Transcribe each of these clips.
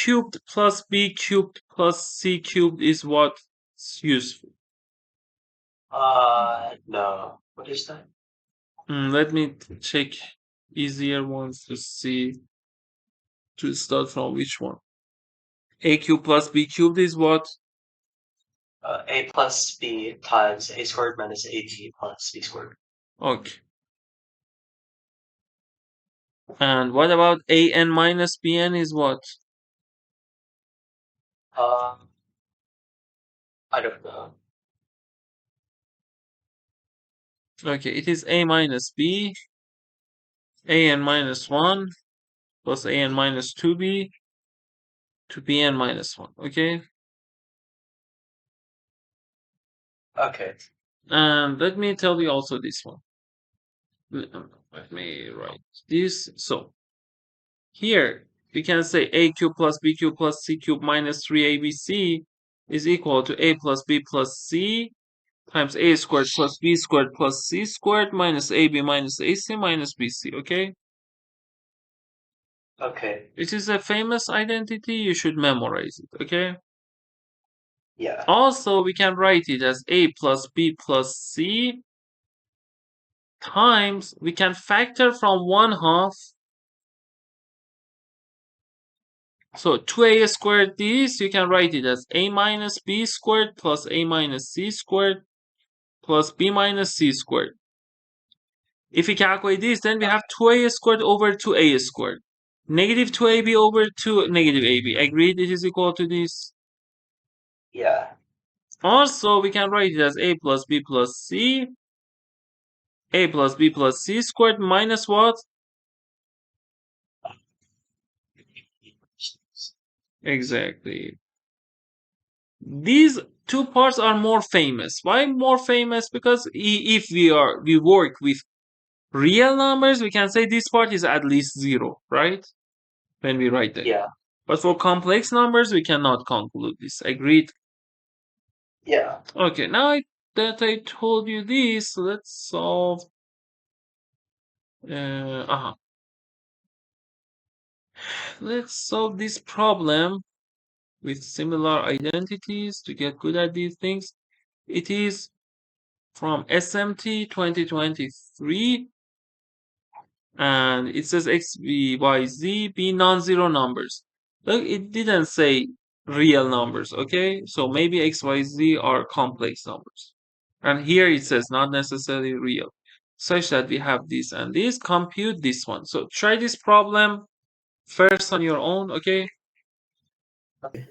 cubed plus b cubed plus c cubed is what's useful? No. What is that? Let me check easier ones to see, to start from which one. A cubed plus b cubed is what? A plus b times a squared minus ab plus b squared. Okay. And what about an minus bn is what? Uh, I don't know. Okay, it is a minus b, an minus 1 plus an minus 2b to bn minus 1. Okay. Okay. And let me tell you also this one. Let me write this. So here we can say a cubed plus b cubed plus c cubed minus 3abc is equal to a plus b plus c times a squared plus b squared plus c squared minus ab minus ac minus bc. Okay. Okay. It is a famous identity. You should memorize it. Okay. Yeah. Also, we can write it as a plus b plus c times, we can factor from 1/2. So 2a squared this, you can write it as a minus b squared plus a minus c squared plus b minus c squared. If we calculate this, then we have 2a squared over 2a squared. Negative 2ab over 2 negative ab. Agreed? It is equal to this. Yeah. Also, we can write it as a plus b plus c, a plus b plus c squared minus what? Exactly. These two parts are more famous. Why more famous? Because if we work with real numbers, we can say this part is at least 0, right? When we write it. Yeah. But for complex numbers, we cannot conclude this. Agreed? Yeah. Okay, now that I told you this, let's solve. Uh, Let's solve this problem with similar identities to get good at these things. It is from SMT 2023, and it says x, y, z be non-zero numbers. Look, it didn't say real numbers, okay? So maybe x, y, z are complex numbers. And here it says not necessarily real, such that we have this and this. Compute this one. So try this problem first on your own, okay? Okay.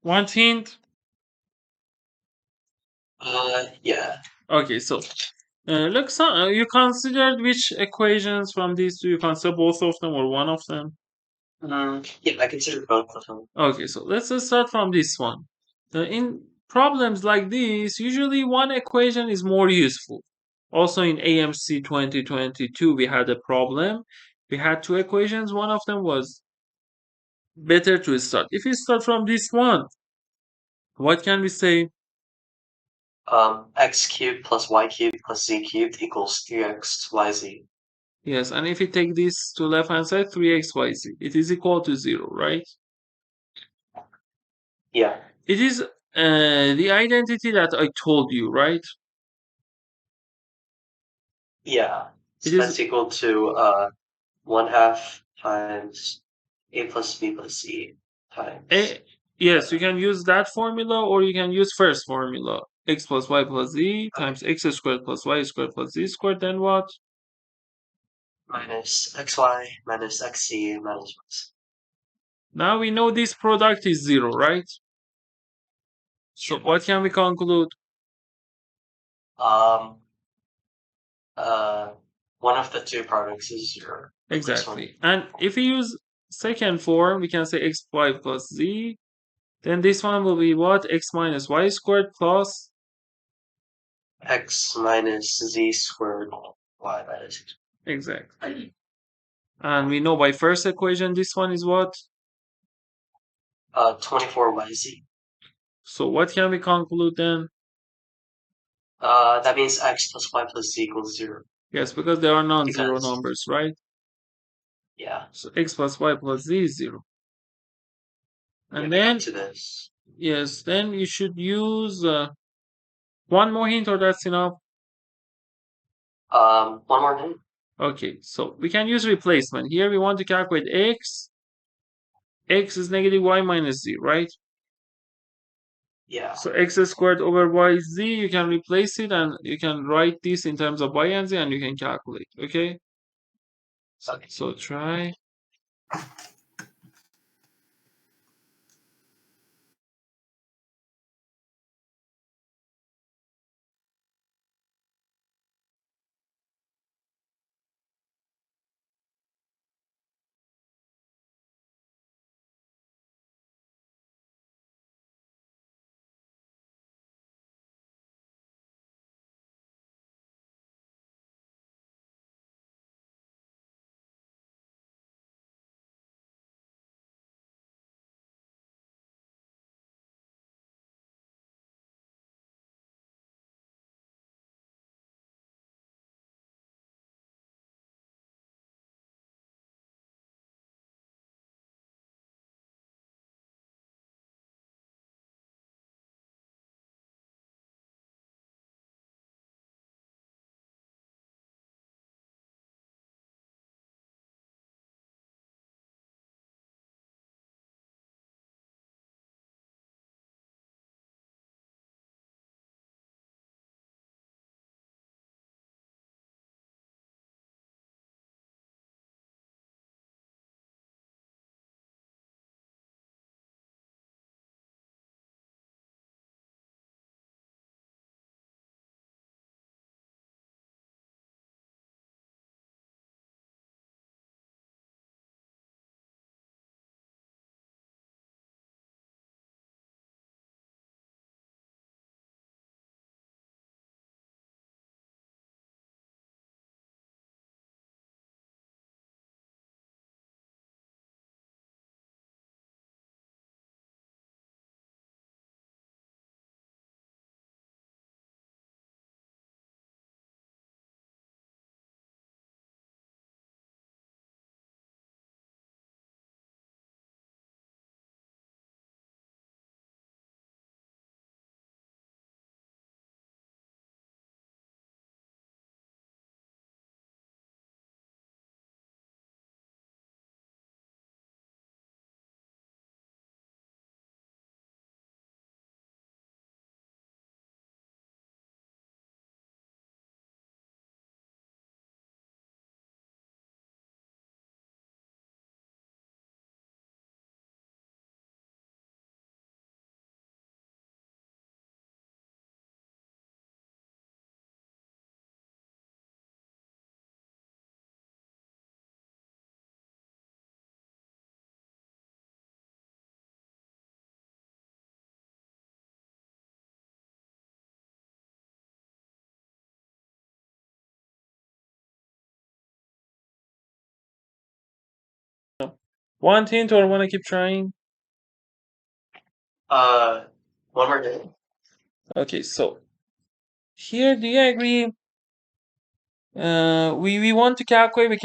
Want hint? Yeah. Okay, so look, you considered which equations from these? Do you consider both of them or one of them? Yeah, I consider both of them. Okay, so let's just start from this one. In problems like this, usually one equation is more useful. Also in AMC 2022, we had a problem. We had two equations. One of them was better to start. If you start from this one, what can we say? X cubed plus y cubed plus z cubed equals 3x yz. Yes, and if you take this to left hand side, 3xyz, it is equal to 0, right? Yeah. It is the identity that I told you, right? Yeah. It So is that's equal to 1/2 times a plus b plus c times. a yes, you Uh, can use that formula or you can use first formula. X plus y plus z okay. times x squared plus y squared plus z squared, then what? Minus xy minus xc minus y. Now we know this product is 0, right? So Yeah. what can we conclude? Um, uh, one of the two products is 0. The first one. Exactly. And if we use second form, we can say xy plus z. Then this one will be what? X minus y squared plus. X minus z squared y minus x. Exactly. And we know by first equation this one is what? 24yz. So what can we conclude then? That means x plus y plus z equals 0. Yes, because there are non-zero Because, numbers, right? yeah. So x plus y plus z is 0. Yeah, And we got then, to this. yes, then you should use one more hint or that's enough. One more thing. Okay, so we can use replacement. Here we want to calculate x. X is negative y minus z, right? Yeah. So x squared over y z, you can replace it and you can write this in terms of y and z and you can calculate, okay? Okay. So try. Want hint or want to keep trying? One more day. Okay, so here, do you agree? We want to calculate. We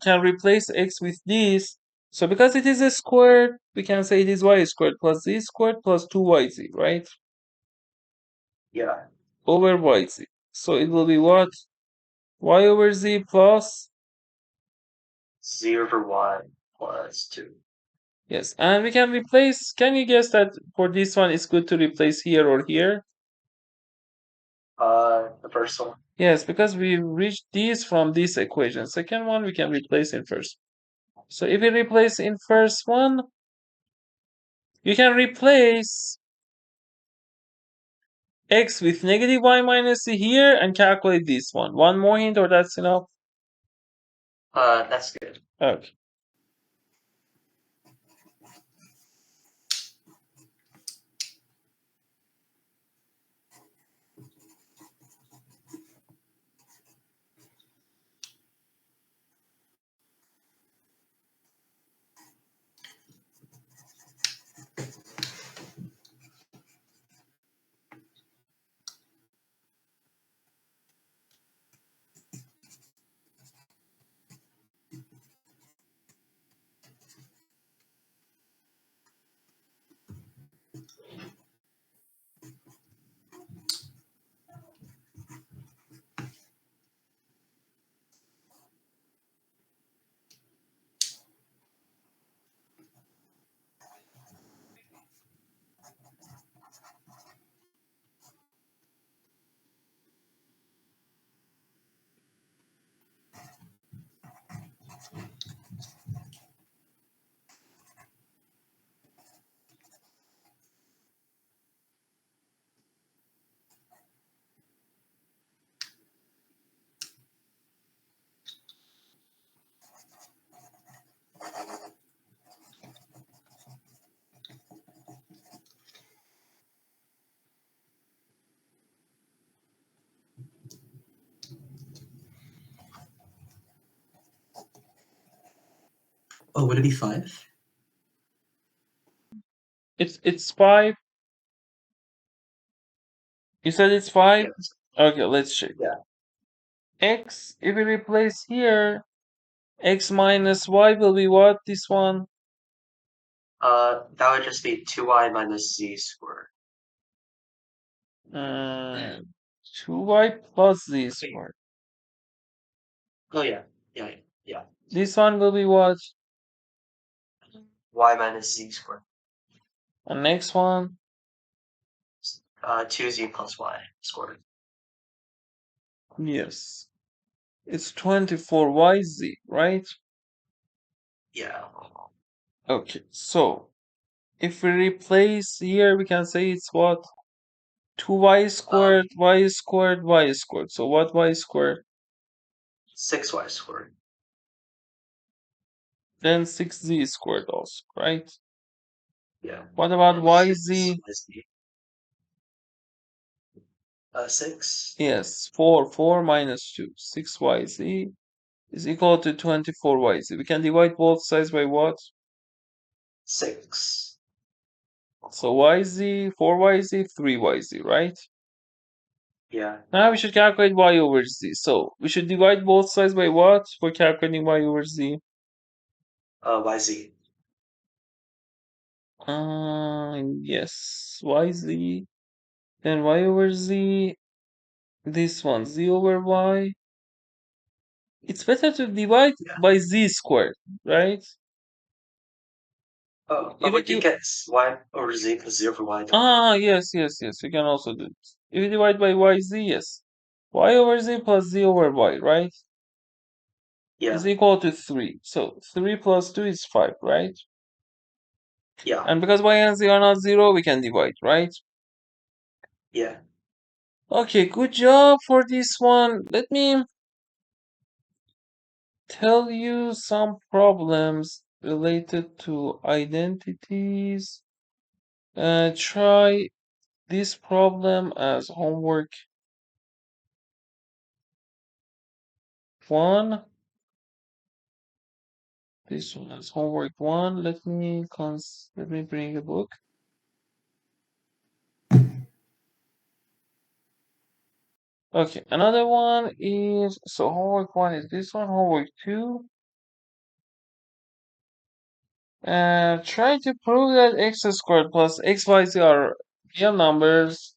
can replace x with this. So because it is a squared, we can say it is y squared plus z squared plus 2yz, right? Yeah. Over yz. So it will be what? Y over z plus, 0/y plus 2. yes, and we can replace. Can you guess that for this one it's good to replace here or here? The first one. Yes, because we reached these from this equation. Second one we can replace in first. So if we replace in first one, you can replace x with negative y minus c here and calculate this one. One more hint or that's enough? That's good. Okay. Oh, would it be 5? It's 5. You said it's 5? Yes. Okay, let's check. Yeah. X, if we replace here, x minus y will be what? This one? That would just be 2y minus z squared. Mm, 2y plus z squared. Oh, yeah. Yeah. Yeah. This one will be what? Y minus z squared. And next one? 2z plus y squared. Yes. It's 24yz, right? Yeah. Okay, so if we replace here, we can say it's what? 2y Um, squared, y squared, y squared. So what y squared? 6y squared. Then 6z squared also, right? Yeah. What about And yz? 6 6. Yes, 4 minus 2. 6yz is equal to 24yz. We can divide both sides by what? 6. So yz, 4yz, 3yz, right? Yeah. Now we should calculate y over z. So we should divide both sides by what for calculating y over z? Yz. Yes, yz. Then y over z. This one, z over y. It's better to divide Yeah. by z squared, right? Oh, but If we it can get y over z plus 0 for y. yes. You can also do this. If you divide by yz, yes. Y over z plus z over y, right? Is Yeah. equal to 3. So 3 plus 2 is 5, right? Yeah. And because y and z are not 0, we can divide, right? Yeah. Okay, good job for this one. Let me tell you some problems related to identities. Try this problem as homework 1. This one is homework 1. Let me bring a book. Okay, another one is, so homework 1 is this one, homework 2. Try to prove that x squared plus xyz are real numbers.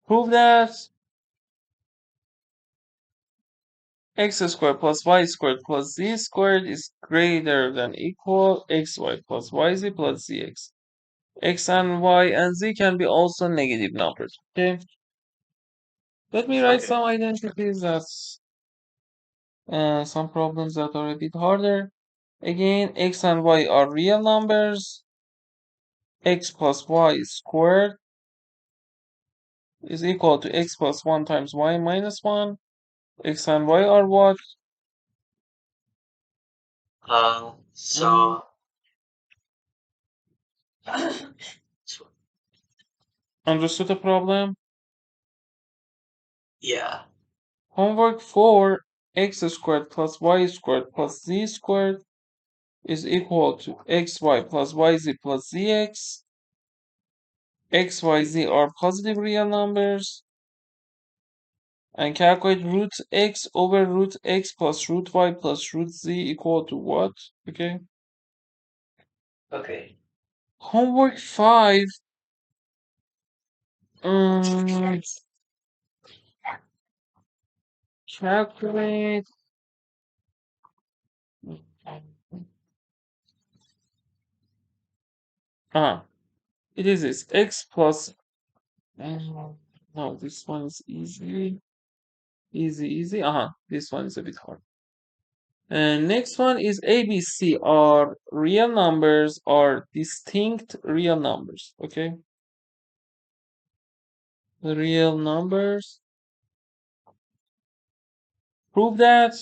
Prove that x squared plus y squared plus z squared is greater than equal xy plus yz plus zx. X and y and z can be also negative numbers. Okay. Let me write Okay. some identities. That's some problems that are a bit harder. Again, x and y are real numbers. X plus y squared is equal to x plus 1 times y minus 1. X and y are what? Mm, So so, understood the problem? yeah. Homework 4, x squared plus y squared plus z squared is equal to xy plus yz plus zx. X, Y, Z are positive real numbers. And calculate root x over root x plus root y plus root z equal to what? Okay. Okay. Homework 5. Um, calculate. It is this x plus. No, this one is easy. Easy. This one is a bit hard. And next one is ABC are real numbers or distinct real numbers. Okay. Real numbers. Prove that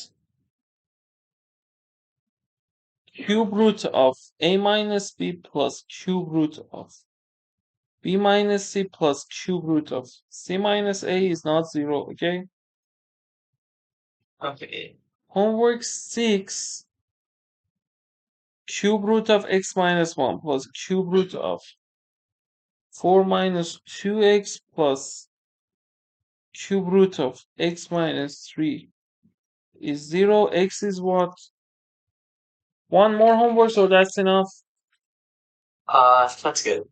cube root of a minus b plus cube root of b minus c plus cube root of c minus a is not 0. Okay. Okay. Homework 6. Cube root of x minus 1 plus cube root of 4 minus 2x plus cube root of x minus 3 is 0. X is what? One more homework, so that's enough. That's good.